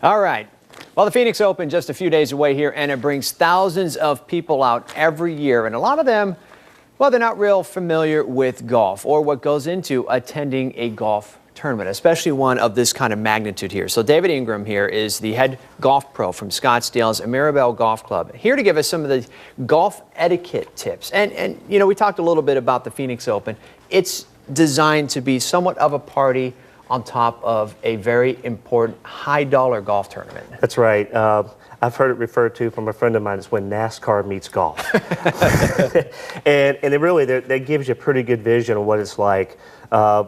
All right. Well, the Phoenix Open just a few days away here, and it brings thousands of people out every year. And a lot of them, well, they're not real familiar with golf or what goes into attending a golf tournament, especially one of this kind of magnitude here. So David Engram here is the head golf pro from Scottsdale's Mirabel Golf Club, here to give us some of the golf etiquette tips. And you know, we talked a little bit about the Phoenix Open. It's designed to be somewhat of a party on top of a very important high-dollar golf tournament. That's right. I've heard it referred to from a friend of mine as when NASCAR meets golf. and it really, that gives you a pretty good vision of what it's like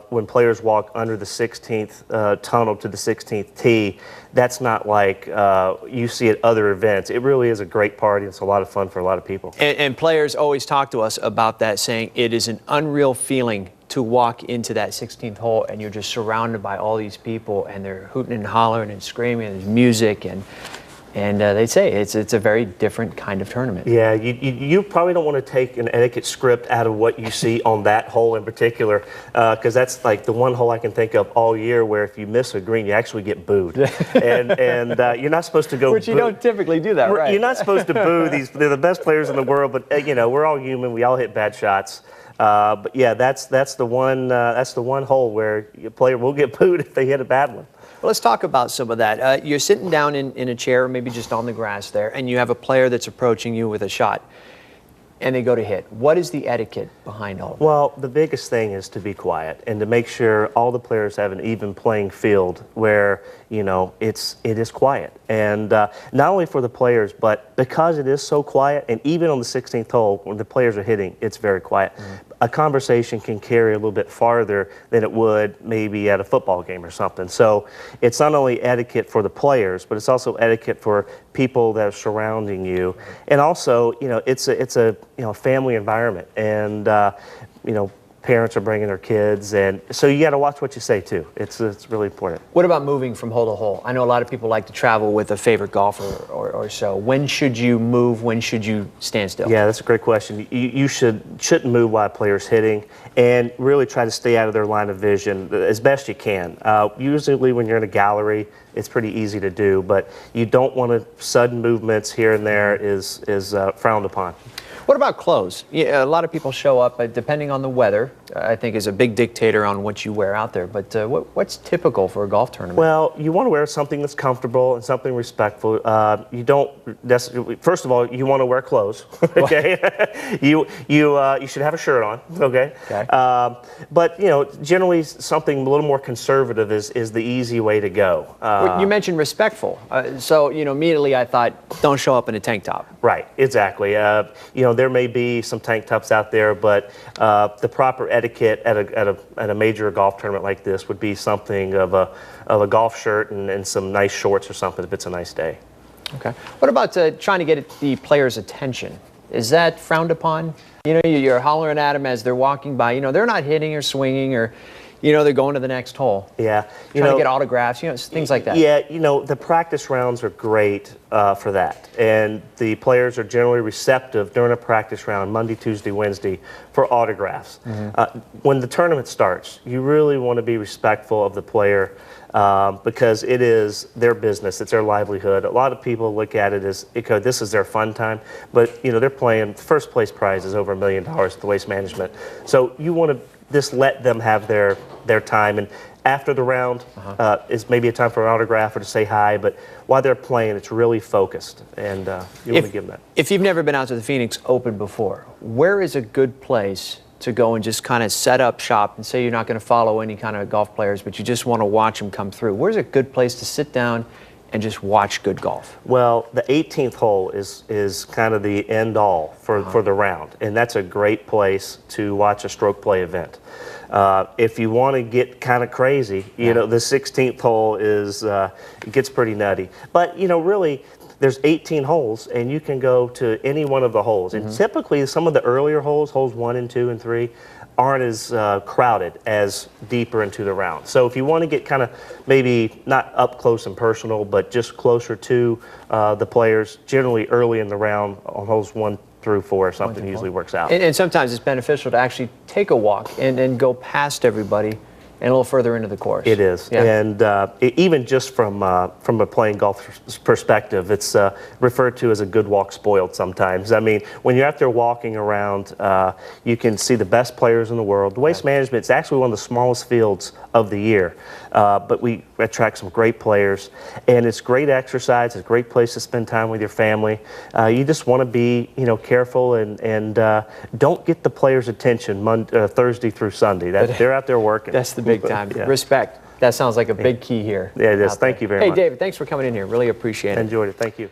when players walk under the 16th tunnel to the 16th tee. That's not like you see at other events. It really is a great party. It's a lot of fun for a lot of people. And players always talk to us about that, saying it is an unreal feeling to walk into that 16th hole and you're just surrounded by all these people and they're hooting and hollering and screaming and there's music and they say it's a very different kind of tournament. Yeah, you probably don't want to take an etiquette script out of what you see on that hole in particular, because that's like the one hole I can think of all year where if you miss a green, you actually get booed, and you're not supposed to go. Which you don't typically do that, right? You're not supposed to boo these. They're the best players in the world, but you know, we're all human. We all hit bad shots. But yeah, that's the one hole where a player will get booed if they hit a bad one. Well, let's talk about some of that. You're sitting down in a chair, maybe just on the grass there, and you have a player that's approaching you with a shot, and they go to hit. What is the etiquette behind all of that? Well, the biggest thing is to be quiet and to make sure all the players have an even playing field where, you know, it is quiet. And not only for the players, but because it is so quiet, and even on the 16th hole when the players are hitting, it's very quiet. A conversation can carry a little bit farther than it would maybe at a football game or something. So it's not only etiquette for the players, but it's also etiquette for people that are surrounding you. And also, you know, it's a family environment, and you know, parents are bringing their kids, and so you got to watch what you say too. It's really important. What about moving from hole to hole? I know a lot of people like to travel with a favorite golfer or so. When should you move? When should you stand still? Yeah, that's a great question. You shouldn't move while a player's hitting, and really try to stay out of their line of vision as best you can. Usually when you're in a gallery, it's pretty easy to do, but you don't want to sudden movements here and there is frowned upon. What about clothes? Yeah, a lot of people show up, depending on the weather, I think is a big dictator on what you wear out there. But what's typical for a golf tournament? Well, you want to wear something that's comfortable and something respectful. You don't necessarily, first of all, you want to wear clothes, okay? you should have a shirt on, okay? But, you know, generally something a little more conservative is the easy way to go. You mentioned respectful. So, you know, immediately I thought, don't show up in a tank top. Right, exactly. You know, there may be some tank tops out there, but the proper etiquette at a major golf tournament like this would be something of a golf shirt and some nice shorts or something if it's a nice day. Okay. What about trying to get the players' attention? Is that frowned upon? You know, you're hollering at them as they're walking by. You know, they're not hitting or swinging or, you know, they're going to the next hole. Yeah. Trying to get autographs, you know, things like that. Yeah, you know, the practice rounds are great for that. And the players are generally receptive during a practice round, Monday, Tuesday, Wednesday, for autographs. When the tournament starts, you really want to be respectful of the player because it is their business, it's their livelihood. A lot of people look at it as, this is their fun time, but, you know, they're playing, first place prize is over $1 million at the Waste Management. So you want to just let them have their time, and after the round is maybe a time for an autograph or to say hi, but while they're playing, it's really focused, and you want to give them that. If you've never been out to the Phoenix Open before, where is a good place to go and just kind of set up shop and say you're not going to follow any kind of golf players, but you just want to watch them come through? Where's a good place to sit down and just watch good golf? Well, the 18th hole is kind of the end all for the round, and that's a great place to watch a stroke play event. If you want to get kind of crazy, you know, the 16th hole it gets pretty nutty. But, you know, really, there's 18 holes, and you can go to any one of the holes. And typically, some of the earlier holes, holes 1 and 2 and 3, aren't as crowded as deeper into the round. So if you want to get kind of maybe not up close and personal, but just closer to the players, generally early in the round on holes 1 through 4 or something usually works out. And sometimes it's beneficial to actually take a walk and go past everybody And a little further into the course. It is, Yeah. and even just from a playing golf perspective, it's referred to as a good walk spoiled sometimes. I mean, when you're out there walking around, you can see the best players in the world. The Waste Management is actually one of the smallest fields of the year, but we attract some great players, and it's great exercise. It's a great place to spend time with your family. You just want to be, careful and don't get the players' attention Thursday through Sunday. They're out there working. That's the big time. Yeah. Respect. That sounds like a big key here. Yeah, it is. Thank you very much. Hey, David, thanks for coming in here. Really appreciate it. Enjoyed it. Thank you.